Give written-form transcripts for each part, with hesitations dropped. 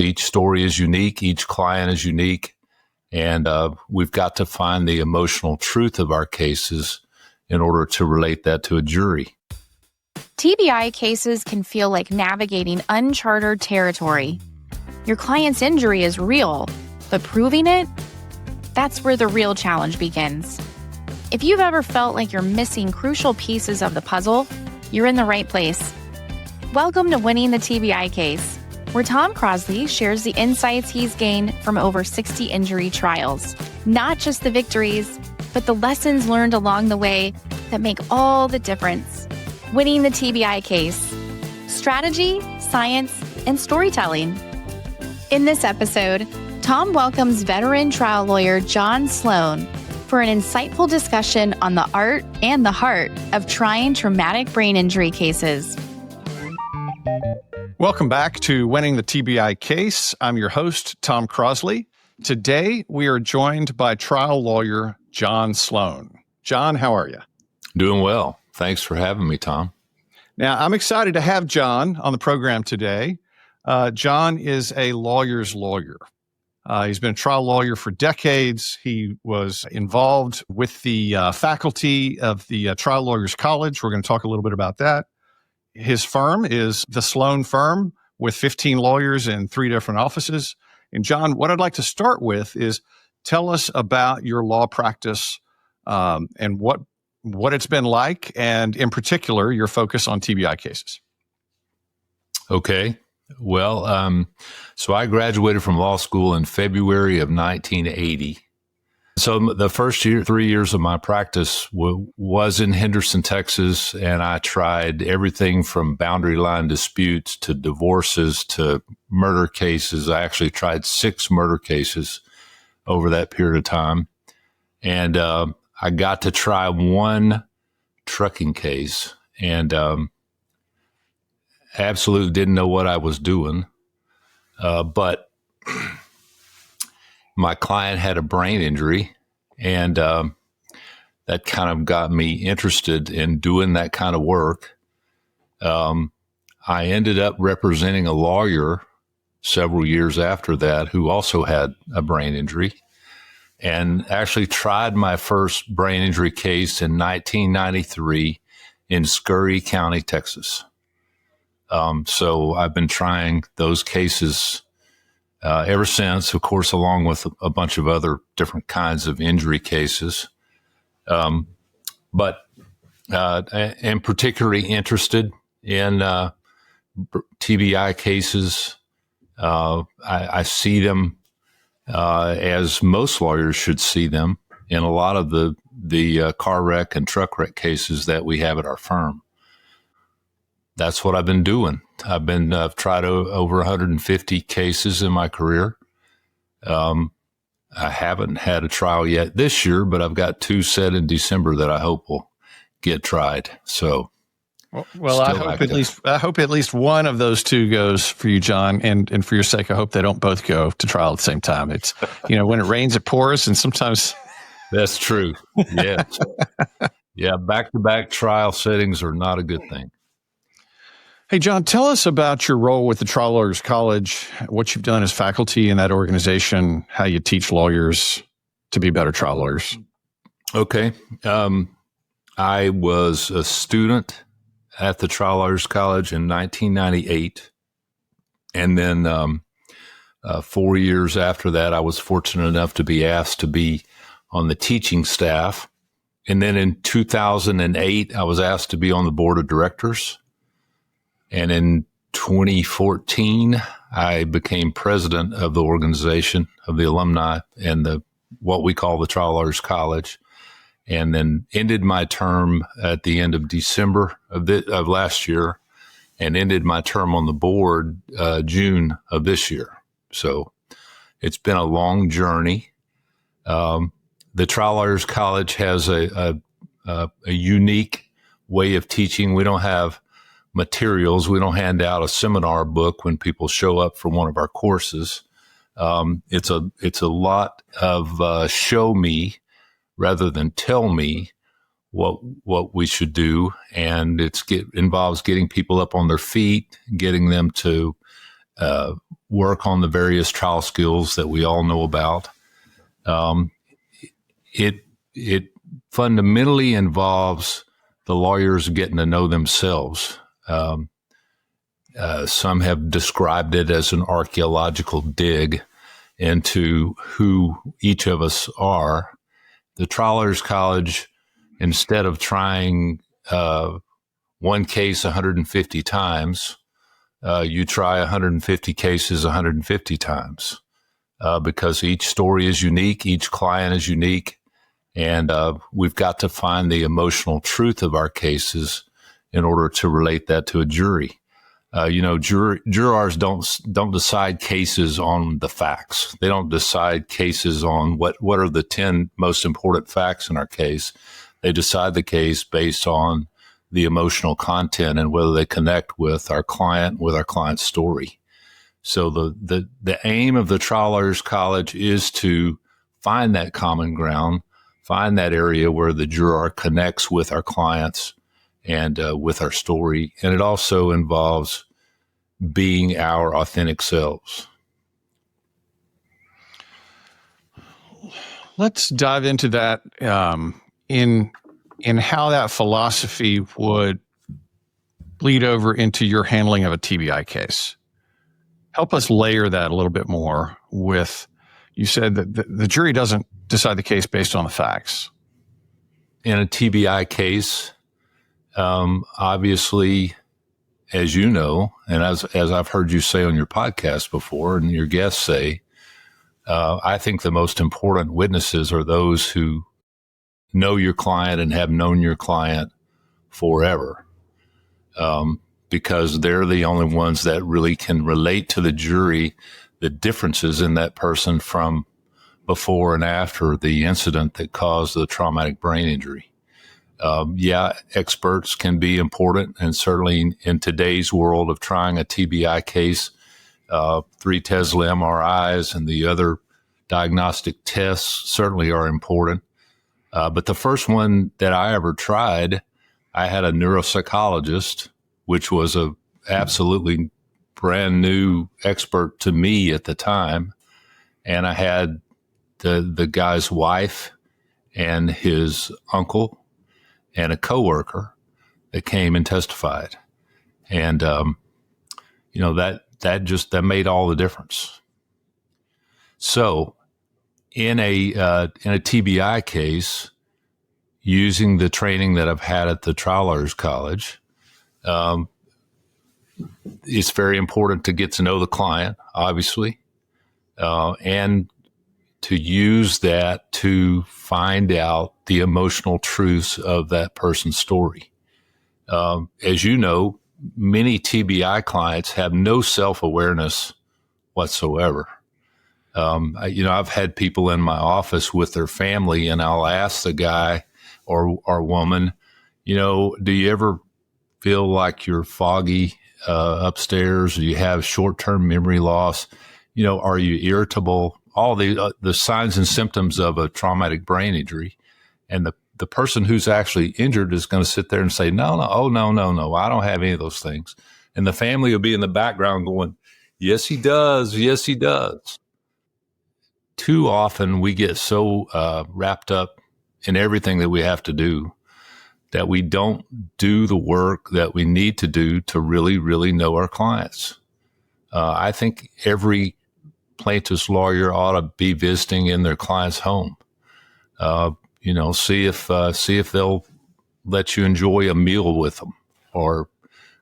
Each story is unique. Each client is unique. And we've got to find the emotional truth of our cases in order to relate that to a jury. TBI cases can feel like navigating uncharted territory. Your client's injury is real, but proving it, that's where the real challenge begins. If you've ever felt like you're missing crucial pieces of the puzzle, you're in the right place. Welcome to Winning the TBI Case, where Tom Crosley shares the insights he's gained from over 60 injury trials. Not just the victories, but the lessons learned along the way that make all the difference. Winning the TBI Case. Strategy, science, and storytelling. In this episode, Tom welcomes veteran trial lawyer John Sloan for an insightful discussion on the art and the heart of trying traumatic brain injury cases. Welcome back to Winning the TBI Case. I'm your host, Tom Crosley. Today, we are joined by trial lawyer John Sloan. John, how are you? Doing well. Thanks for having me, Tom. Now, I'm excited to have John on the program today. John is a lawyer's lawyer. He's been a trial lawyer for decades. He was involved with the faculty of the Trial Lawyers College. We're going to talk a little bit about that. His firm is the Sloan firm with 15 lawyers in 3 different offices. And John, what I'd like to start with is tell us about your law practice and what it's been like, and in particular, your focus on TBI cases. Okay. Well, so I graduated from law school in February of 1980. So the first 3 years of my practice was in Henderson, Texas, and I tried everything from boundary line disputes to divorces to murder cases. I actually tried 6 murder cases over that period of time. And I got to try 1 trucking case and absolutely didn't know what I was doing. But my client had a brain injury, and that kind of got me interested in doing that kind of work. I ended up representing a lawyer several years after that who also had a brain injury, and actually tried my first brain injury case in 1993 in Scurry County, Texas. So I've been trying those cases ever since, of course, along with a bunch of other different kinds of injury cases. But am particularly interested in TBI cases. I see them as most lawyers should see them in a lot of the car wreck and truck wreck cases that we have at our firm. That's what I've been doing. I've tried over 150 cases in my career. I haven't had a trial yet this year, but I've got 2 set in December that I hope will get tried. So, well, I hope at least one of those 2 goes for you, John. And for your sake, I hope they don't both go to trial at the same time. It's, when it rains, it pours, and sometimes that's true. Yes. Yeah. Back-to-back trial settings are not a good thing. Hey, John, tell us about your role with the Trial Lawyers College, what you've done as faculty in that organization, how you teach lawyers to be better trial lawyers. Okay. I was a student at the Trial Lawyers College in 1998. And then 4 years after that, I was fortunate enough to be asked to be on the teaching staff. And then in 2008, I was asked to be on the board of directors. And in 2014, I became president of the organization of the alumni and what we call the Trial Lawyers College, and then ended my term at the end of December of last year, and ended my term on the board June of this year. So it's been a long journey. The Trial Lawyers College has a unique way of teaching. We don't have materials. We don't hand out a seminar book when people show up for one of our courses. It's a lot of show me rather than tell me what we should do, and involves getting people up on their feet, getting them to work on the various trial skills that we all know about. It fundamentally involves the lawyers getting to know themselves. Some have described it as an archaeological dig into who each of us are. The Trial Lawyers College, instead of trying one case 150 times, you try 150 cases 150 times because each story is unique, each client is unique, and we've got to find the emotional truth of our cases in order to relate that to a jury. Jurors don't decide cases on the facts. They don't decide cases on what are the 10 most important facts in our case. They decide the case based on the emotional content and whether they connect with our client's story. So the aim of the Trial Lawyers College is to find that common ground, find that area where the juror connects with our clients and with our story. And it also involves being our authentic selves. Let's dive into that in how that philosophy would bleed over into your handling of a TBI case. Help us layer that a little bit more with, you said that the jury doesn't decide the case based on the facts. In a TBI case, obviously, as you know, and as I've heard you say on your podcast before and your guests say, I think the most important witnesses are those who know your client and have known your client forever, because they're the only ones that really can relate to the jury the differences in that person from before and after the incident that caused the traumatic brain injury. Experts can be important, and certainly in today's world of trying a TBI case, 3 Tesla MRIs and the other diagnostic tests certainly are important. But the first one that I ever tried, I had a neuropsychologist, which was a absolutely brand new expert to me at the time. And I had the guy's wife and his uncle and a coworker that came and testified. And, that made all the difference. So in a TBI case, using the training that I've had at the Trial Lawyers College, it's very important to get to know the client, obviously, and to use that to find out the emotional truths of that person's story. As you know, many TBI clients have no self-awareness whatsoever. I've had people in my office with their family, and I'll ask the guy or woman, do you ever feel like you're foggy upstairs? Do you have short-term memory loss? Are you irritable? All the signs and symptoms of a traumatic brain injury. And the person who's actually injured is going to sit there and say, no, I don't have any of those things. And the family will be in the background going, yes, he does. Yes, he does. Too often we get so wrapped up in everything that we have to do that we don't do the work that we need to do to really, really know our clients. I think every plaintiff's lawyer ought to be visiting in their client's home. See if they'll let you enjoy a meal with them, or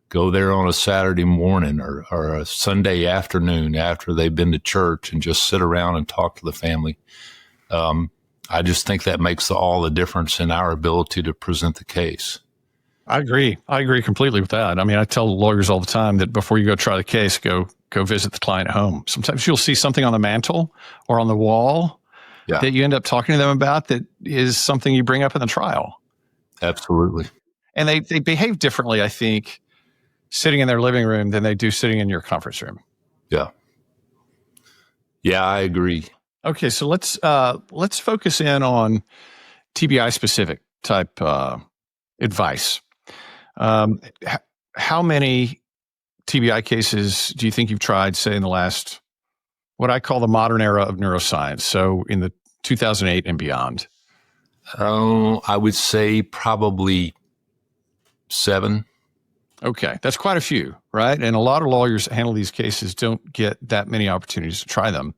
go there on a Saturday morning or a Sunday afternoon after they've been to church and just sit around and talk to the family. I just think that makes all the difference in our ability to present the case. I agree completely with that. I mean, I tell lawyers all the time that before you go try the case, go visit the client at home. Sometimes you'll see something on the mantle or on the wall that you end up talking to them about that is something you bring up in the trial. Absolutely. And they behave differently, I think, sitting in their living room than they do sitting in your conference room. Yeah. Yeah, I agree. Okay, so let's focus in on TBI specific type advice. How many TBI cases do you think you've tried, say, in the last what I call the modern era of neuroscience. So in the 2008 and beyond. Oh, I would say probably 7. Okay, that's quite a few, right? And a lot of lawyers that handle these cases don't get that many opportunities to try them.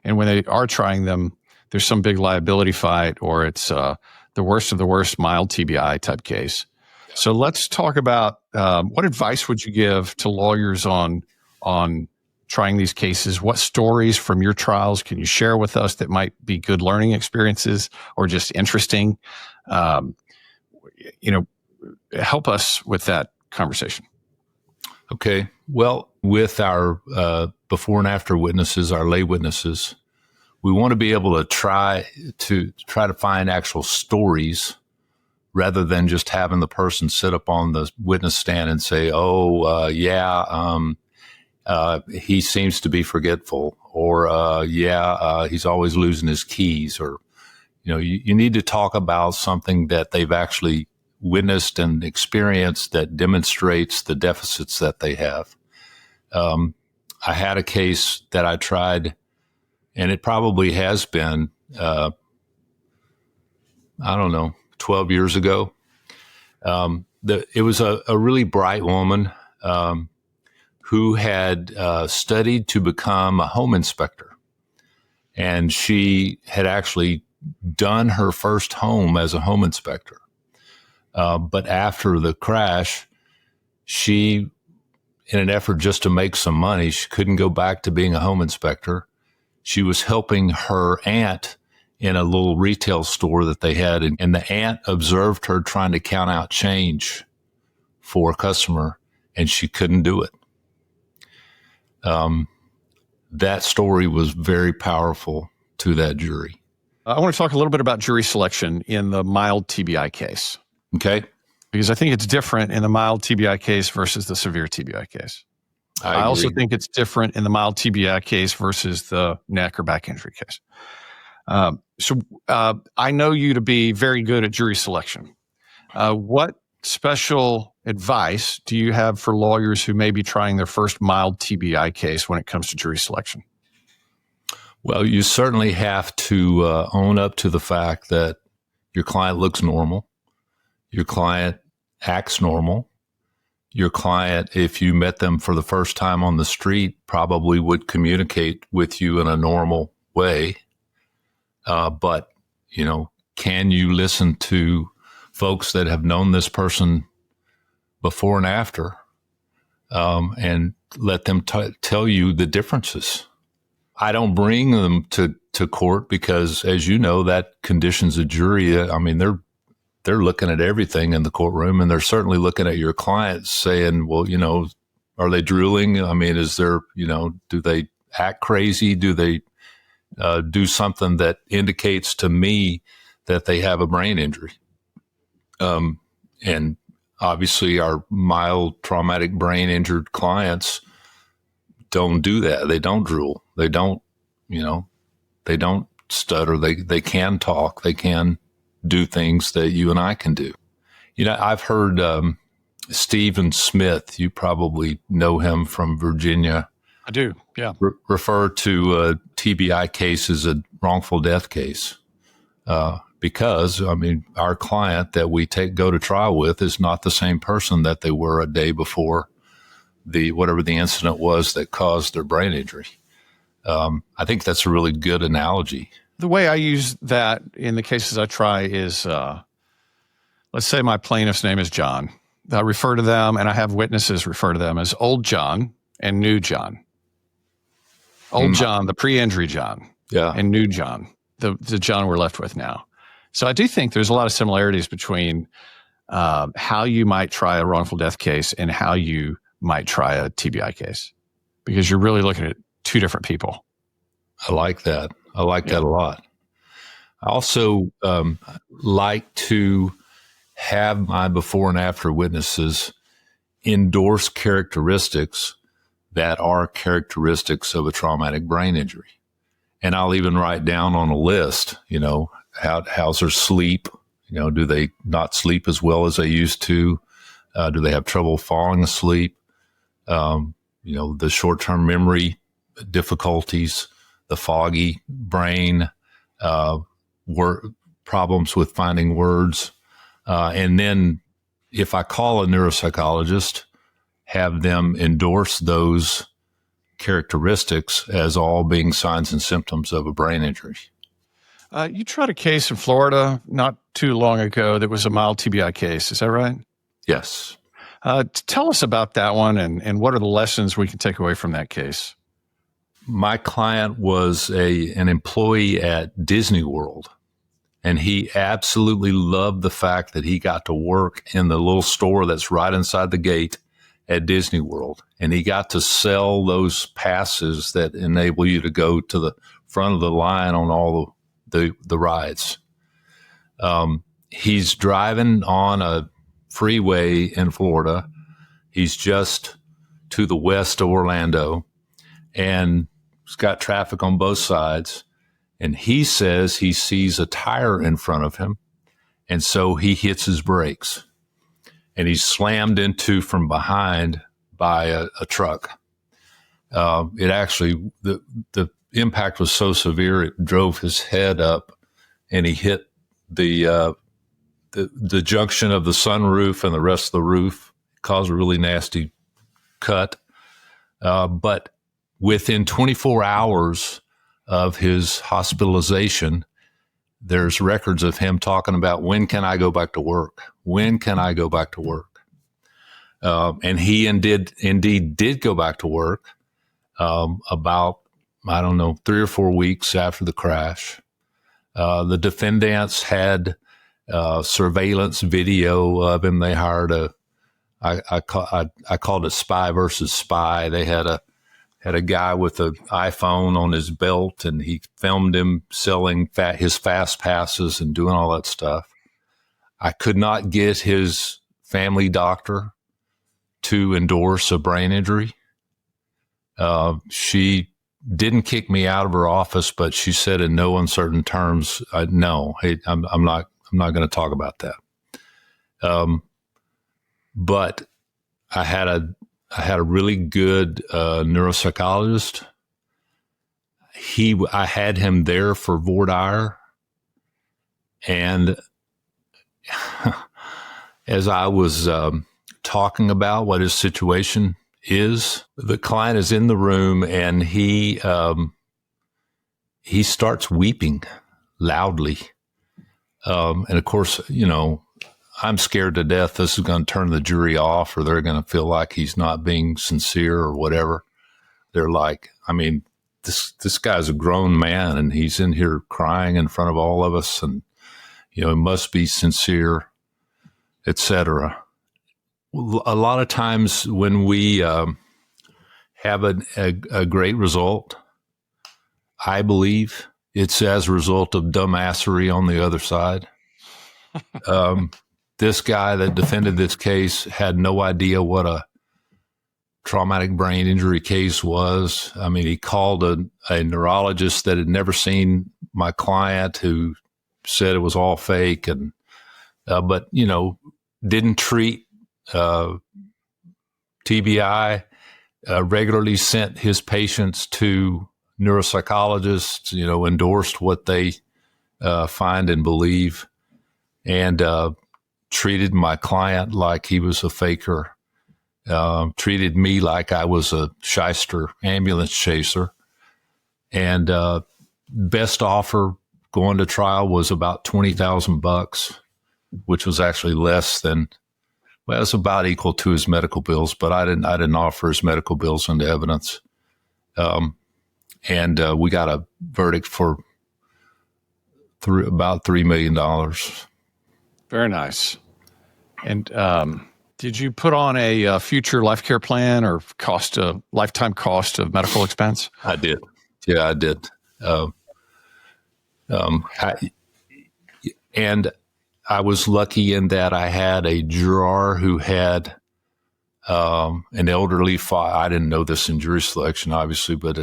And when they are trying them, there's some big liability fight, or it's the worst of the worst mild TBI type case. So let's talk about what advice would you give to lawyers on trying these cases? What stories from your trials can you share with us that might be good learning experiences or just interesting? Help us with that conversation. Okay. Well, with our before and after witnesses, our lay witnesses, we want to be able to try to find actual stories rather than just having the person sit up on the witness stand and say, he seems to be forgetful, or he's always losing his keys, or you need to talk about something that they've actually witnessed and experienced that demonstrates the deficits that they have. I had a case that I tried, and it probably has been, 12 years ago. It was a really bright woman who had studied to become a home inspector. And she had actually done her first home as a home inspector. But after the crash, she, in an effort just to make some money, she couldn't go back to being a home inspector. She was helping her aunt in a little retail store that they had. And the aunt observed her trying to count out change for a customer, and she couldn't do it. That story was very powerful to that jury. I want to talk a little bit about jury selection in the mild TBI case. Okay. Because I think it's different in the mild TBI case versus the severe TBI case. I also think it's different in the mild TBI case versus the neck or back injury case. So I know you to be very good at jury selection. What special advice do you have for lawyers who may be trying their first mild TBI case when it comes to jury selection? Well, you certainly have to own up to the fact that your client looks normal. Your client acts normal. Your client, if you met them for the first time on the street, probably would communicate with you in a normal way. But, can you listen to folks that have known this person before and after, and let them tell you the differences? I don't bring them to court because, as you know, that conditions a jury. I mean, they're looking at everything in the courtroom, and they're certainly looking at your clients saying, well, are they drooling? I mean, is there, do they act crazy? Do they do something that indicates to me that they have a brain injury? And obviously our mild traumatic brain injured clients don't do that. They don't drool. They don't, they don't stutter. They can talk. They can do things that you and I can do. I've heard Stephen Smith, you probably know him from Virginia. I do, yeah. Refer to a TBI case as a wrongful death case. Because, our client that we go to trial with is not the same person that they were a day before whatever the incident was that caused their brain injury. I think that's a really good analogy. The way I use that in the cases I try is, let's say my plaintiff's name is John. I refer to them, and I have witnesses refer to them as old John and new John. Old John, the pre-injury John, and new John, the John we're left with now. So I do think there's a lot of similarities between how you might try a wrongful death case and how you might try a TBI case, because you're really looking at two different people. I like that. I like that a lot. I also like to have my before and after witnesses endorse characteristics that are characteristics of a traumatic brain injury. And I'll even write down on a list, how's their sleep? Do they not sleep as well as they used to? Do they have trouble falling asleep? The short-term memory difficulties. the foggy brain, problems with finding words. And then if I call a neuropsychologist, have them endorse those characteristics as all being signs and symptoms of a brain injury. You tried a case in Florida not too long ago that was a mild TBI case. Is that right? Yes. Tell us about that one and what are the lessons we can take away from that case? My client was an employee at Disney World, and he absolutely loved the fact that he got to work in the little store that's right inside the gate at Disney World. And he got to sell those passes that enable you to go to the front of the line on all the rides. He's driving on a freeway in Florida. He's just to the west of Orlando, and he's got traffic on both sides. And he says he sees a tire in front of him, and so he hits his brakes. And he's slammed into from behind by a truck. It actually, the impact was so severe, it drove his head up, and he hit the junction of the sunroof and the rest of the roof, caused a really nasty cut. But within 24 hours of his hospitalization, there's records of him talking about, when can I go back to work? When can I go back to work? And he indeed did go back to work about, 3 or 4 weeks after the crash. The defendants had surveillance video of him. They hired I called it spy versus spy. They had a guy with an iPhone on his belt, and he filmed him selling his fast passes and doing all that stuff. I could not get his family doctor to endorse a brain injury. She didn't kick me out of her office, but she said in no uncertain terms, no, hey, I'm not going to talk about that. But I had a really good neuropsychologist. I had him there for voir dire, and as I was talking about what his situation is, the client is in the room, and he starts weeping loudly, and of course, I'm scared to death this is going to turn the jury off, or they're going to feel like he's not being sincere or whatever. They're like, this guy's a grown man, and he's in here crying in front of all of us, and he must be sincere, etc. A lot of times when we have a great result, I believe it's as a result of dumbassery on the other side. This guy that defended this case had no idea what a traumatic brain injury case was. He called a neurologist that had never seen my client, who said it was all fake, and but didn't treat TBI. Regularly sent his patients to neuropsychologists. Endorsed what they find and believe, and treated my client like he was a faker, treated me like I was a shyster ambulance chaser. And best offer going to trial was about $20,000, which was actually less than, well, it's about equal to his medical bills, but I didn't offer his medical bills into evidence. And we got a verdict for about $3 million. Very nice. And did you put on a future life care plan or lifetime cost of medical expense? I did. Yeah, I did. And I was lucky in that I had a juror who had an elderly father. I didn't know this in jury selection, obviously, but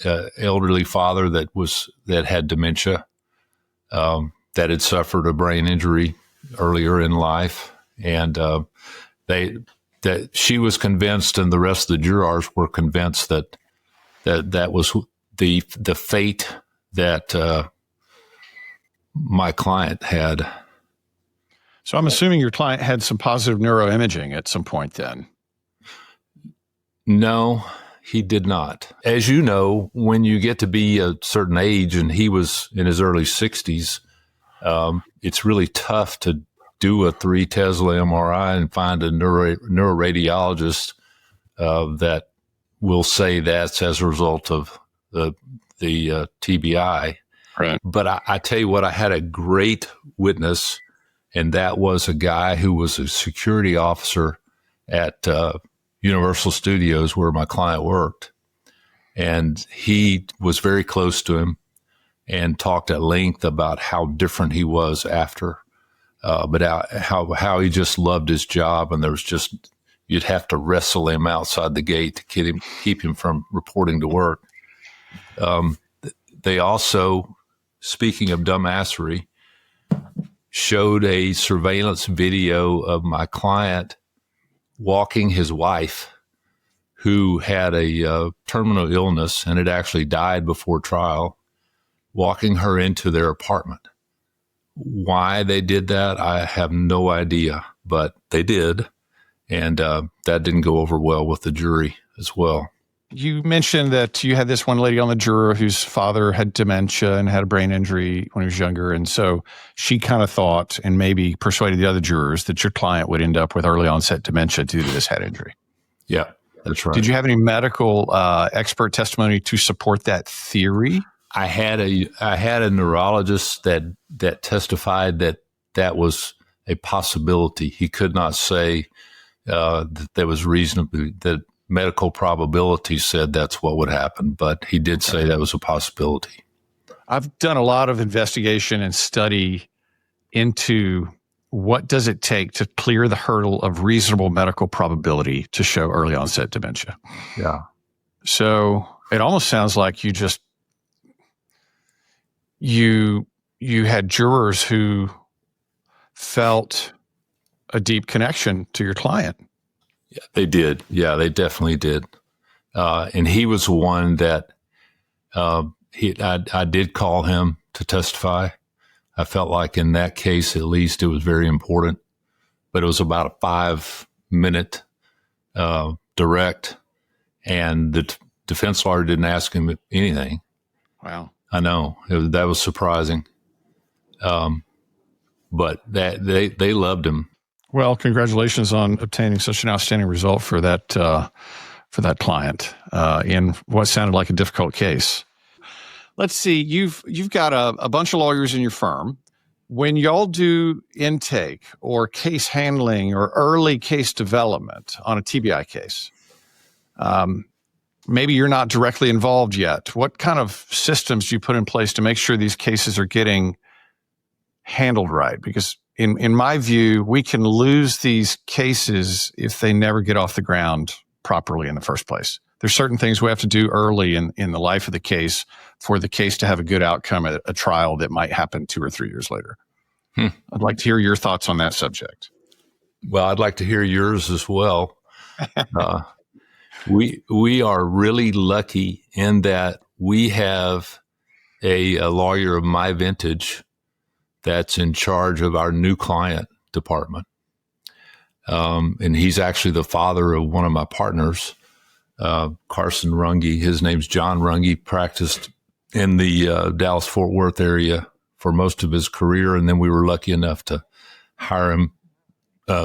an elderly father that had dementia, that had suffered a brain injury earlier in life, and that she was convinced, and the rest of the jurors were convinced that was the fate that my client had. So I'm assuming your client had some positive neuroimaging at some point then. No, he did not. As you know, when you get to be a certain age, and he was in his early 60s, it's really tough to do a 3 Tesla MRI and find a neuroradiologist that will say that's as a result of the TBI. Right. But I tell you what, I had a great witness, and that was a guy who was a security officer at Universal Studios where my client worked. And he was very close to him and talked at length about how different he was after, but how he just loved his job. And there was just, you'd have to wrestle him outside the gate to keep him from reporting to work. They also, speaking of dumbassery, showed a surveillance video of my client walking his wife, who had a terminal illness and had actually died before trial, walking her into their apartment. Why they did that, I have no idea, but they did. And that didn't go over well with the jury as well. You mentioned that you had this one lady on the juror whose father had dementia and had a brain injury when he was younger. And so she kind of thought and maybe persuaded the other jurors that your client would end up with early onset dementia due to this head injury. Yeah, that's right. Did you have any medical expert testimony to support that theory? I had a neurologist that testified that was a possibility. He could not say that there was reasonably that medical probability said that's what would happen, but he did say that was a possibility. I've done a lot of investigation and study into what does it take to clear the hurdle of reasonable medical probability to show early onset dementia. Yeah. So it almost sounds like you had jurors who felt a deep connection to your client. Yeah, they did. Yeah, they definitely did. And he was one that I did call him to testify. I felt like in that case, at least, it was very important. But it was about a 5-minute direct, and the defense lawyer didn't ask him anything. Wow. I know. That was surprising. But they loved him. Well, congratulations on obtaining such an outstanding result for that client in what sounded like a difficult case. Let's see. You've got a bunch of lawyers in your firm. When y'all do intake or case handling or early case development on a TBI case, maybe you're not directly involved yet. What kind of systems do you put in place to make sure these cases are getting handled right? Because in my view, we can lose these cases if they never get off the ground properly in the first place. There's certain things we have to do early in the life of the case for the case to have a good outcome at a trial that might happen 2 or 3 years later. I'd like to hear your thoughts on that subject. Well, I'd like to hear yours as well. We are really lucky in that we have a lawyer of my vintage that's in charge of our new client department. And he's actually the father of one of my partners, Carson Runge. His name's John Runge, practiced in the Dallas-Fort Worth area for most of his career. And then we were lucky enough to hire him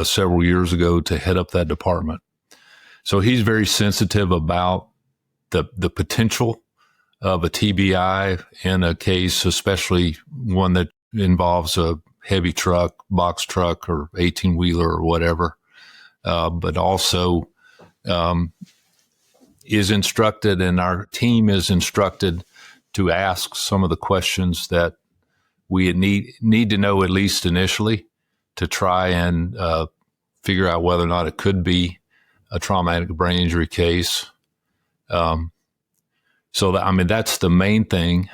several years ago to head up that department. So he's very sensitive about the potential of a TBI in a case, especially one that involves a heavy truck, box truck, or 18-wheeler or whatever, but also is instructed, and our team is instructed to ask some of the questions that we need to know, at least initially, to try and figure out whether or not it could be a traumatic brain injury case. That's the main thing.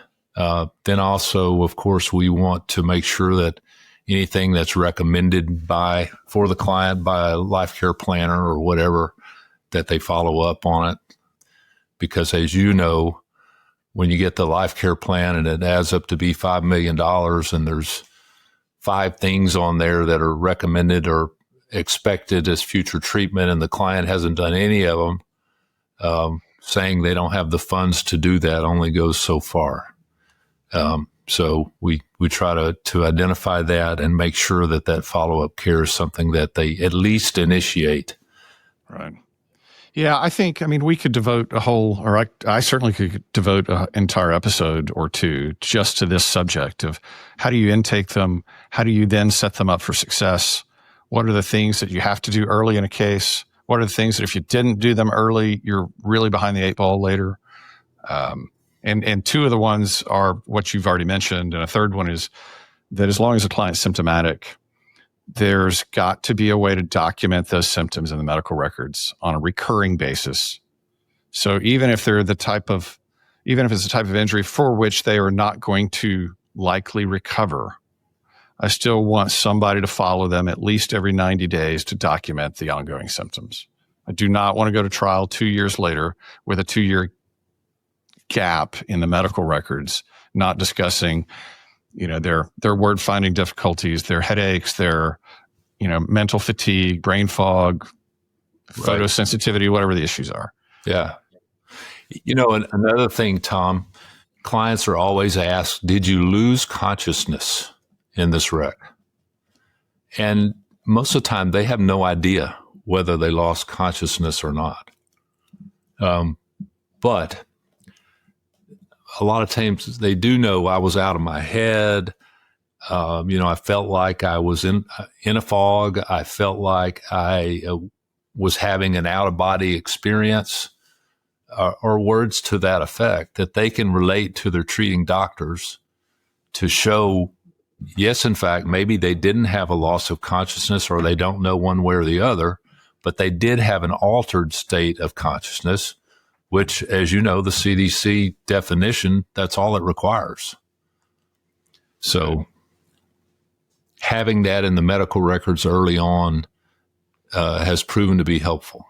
Then also, of course, we want to make sure that anything that's recommended for the client by a life care planner or whatever, that they follow up on it. Because as you know, when you get the life care plan and it adds up to be $5 million and there's 5 things on there that are recommended or expected as future treatment, and the client hasn't done any of them, saying they don't have the funds to do that only goes so far. So we try to identify that and make sure that follow-up care is something that they at least initiate. Right. Yeah, I mean, we could devote I certainly could devote an entire episode or two just to this subject of how do you intake them? How do you then set them up for success? What are the things that you have to do early in a case? What are the things that if you didn't do them early, you're really behind the 8 ball later? And 2 of the ones are what you've already mentioned. And a third one is that as long as the client's symptomatic, there's got to be a way to document those symptoms in the medical records on a recurring basis. So even if it's the type of injury for which they are not going to likely recover, I still want somebody to follow them at least every 90 days to document the ongoing symptoms. I do not want to go to trial 2 years later with a 2-year gap in the medical records, not discussing their word finding difficulties, their headaches, their, mental fatigue, brain fog, photosensitivity, whatever the issues are. Yeah. Another thing, Tom, clients are always asked, did you lose consciousness in this wreck? And most of the time they have no idea whether they lost consciousness or not. But a lot of times they do know I was out of my head. I felt like I was in a fog. I felt like I was having an out-of-body experience, or words to that effect that they can relate to their treating doctors to show, yes, in fact, maybe they didn't have a loss of consciousness or they don't know one way or the other, but they did have an altered state of consciousness, which, as you know, the CDC definition, that's all it requires. So having that in the medical records early on has proven to be helpful.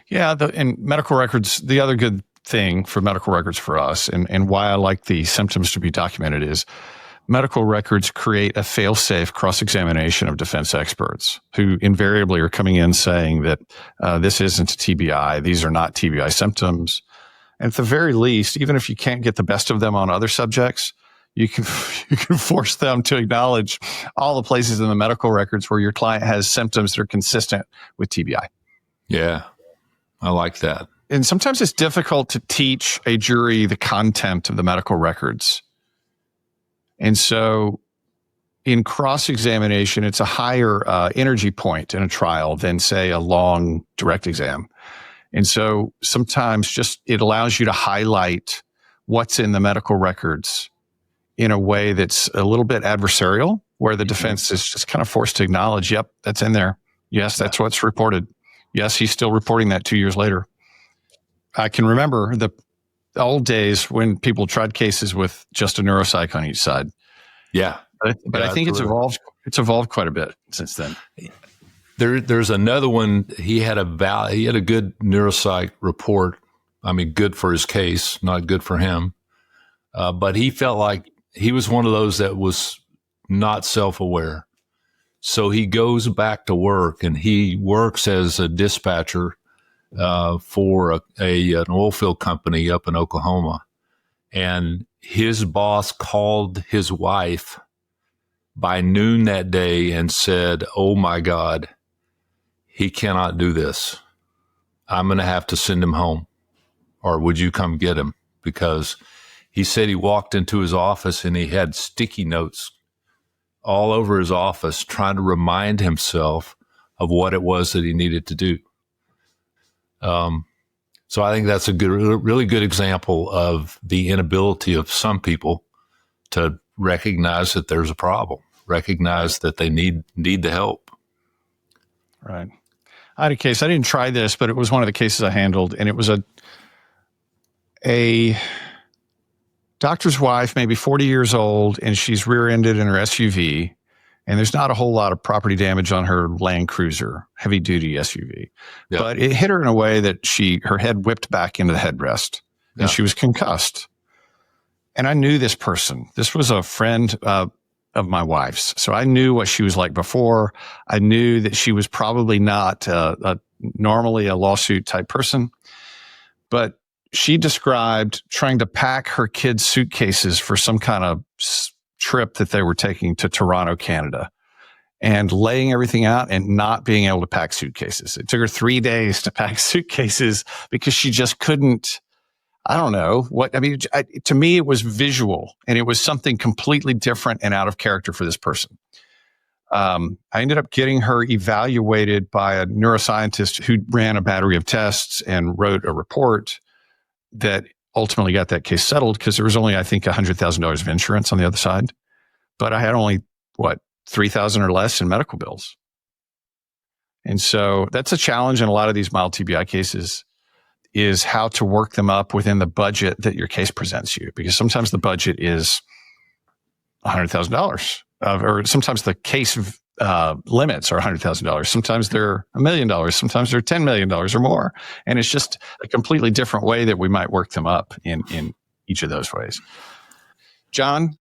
Yeah, in medical records, the other good thing for medical records for us, and why I like the symptoms to be documented, is medical records create a fail-safe cross-examination of defense experts who invariably are coming in saying that this isn't a TBI, these are not TBI symptoms. And at the very least, even if you can't get the best of them on other subjects, you can force them to acknowledge all the places in the medical records where your client has symptoms that are consistent with TBI. Yeah, I like that. And sometimes it's difficult to teach a jury the content of the medical records. And so in cross-examination, it's a higher energy point in a trial than, say, a long direct exam. And so sometimes just it allows you to highlight what's in the medical records in a way that's a little bit adversarial, where the defense is just kind of forced to acknowledge, yep, that's in there. Yes, that's what's reported. Yes, he's still reporting that 2 years later. I can remember the old days when people tried cases with just a neuropsych on each side. Yeah. But I think absolutely. It's evolved quite a bit since then. There's another one. He had a good neuropsych report. I mean, good for his case, not good for him. But he felt like he was one of those that was not self-aware. So he goes back to work and he works as a dispatcher for an oil field company up in Oklahoma. And his boss called his wife by noon that day and said, "Oh my God, he cannot do this. I'm going to have to send him home, or would you come get him?" Because he said he walked into his office and he had sticky notes all over his office trying to remind himself of what it was that he needed to do. So I think that's a really good example of the inability of some people to recognize that there's a problem, recognize that they need the help. Right. I had a case, I didn't try this, but it was one of the cases I handled, and it was a doctor's wife, maybe 40 years old, and she's rear-ended in her SUV, and there's not a whole lot of property damage on her Land Cruiser, heavy-duty SUV. Yep. But it hit her in a way that her head whipped back into the headrest, and she was concussed. And I knew this person. This was a friend of my wife's. So I knew what she was like before. I knew that she was probably not normally a lawsuit type person. But she described trying to pack her kids' suitcases for some kind of trip that they were taking to Toronto, Canada, and laying everything out and not being able to pack suitcases. It took her 3 days to pack suitcases because she just couldn't. I don't know what, I mean, to me, it was visual, and it was something completely different and out of character for this person. I ended up getting her evaluated by a neuroscientist who ran a battery of tests and wrote a report that ultimately got that case settled because there was only, I think, $100,000 of insurance on the other side. But I had only, $3,000 or less in medical bills. And so that's a challenge in a lot of these mild TBI cases, is how to work them up within the budget that your case presents you. Because sometimes the budget is $100,000, or sometimes the case limits are $100,000. Sometimes they're $1 million. Sometimes they're $10 million or more. And it's just a completely different way that we might work them up in each of those ways. John,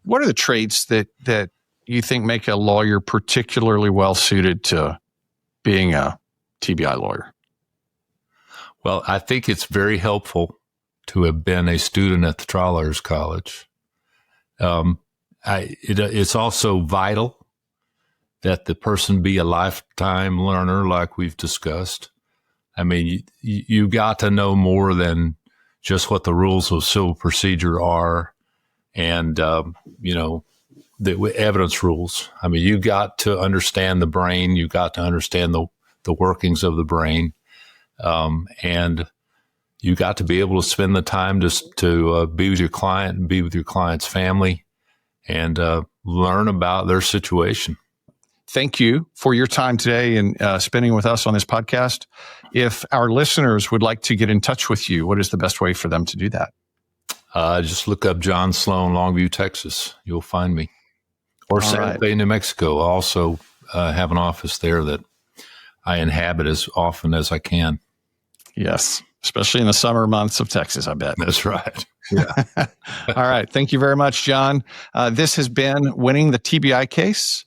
what are the traits that you think make a lawyer particularly well suited to being a TBI lawyer? Well, I think it's very helpful to have been a student at the Trial Lawyers College. It's also vital that the person be a lifetime learner, like we've discussed. I mean, you got to know more than just what the rules of civil procedure are and, the evidence rules. I mean, you got to understand the brain. You got to understand the workings of the brain. And you got to be able to spend the time to be with your client and be with your client's family and learn about their situation. Thank you for your time today and spending with us on this podcast. If our listeners would like to get in touch with you, what is the best way for them to do that? Just look up John Sloan, Longview, Texas. You'll find me. Or Santa Fe, New Mexico. I also have an office there that I inhabit as often as I can. Yes, especially in the summer months of Texas, I bet. That's right. Yeah. All right. Thank you very much, John. This has been Winning the TBI Case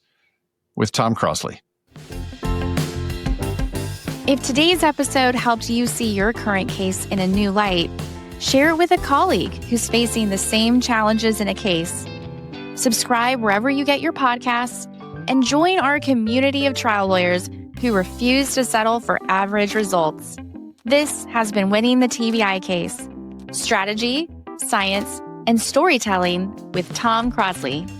with Tom Crosley. If today's episode helped you see your current case in a new light, share it with a colleague who's facing the same challenges in a case. Subscribe wherever you get your podcasts and join our community of trial lawyers who refuse to settle for average results. This has been Winning the TBI Case. Strategy, science, and storytelling with Tom Crosley.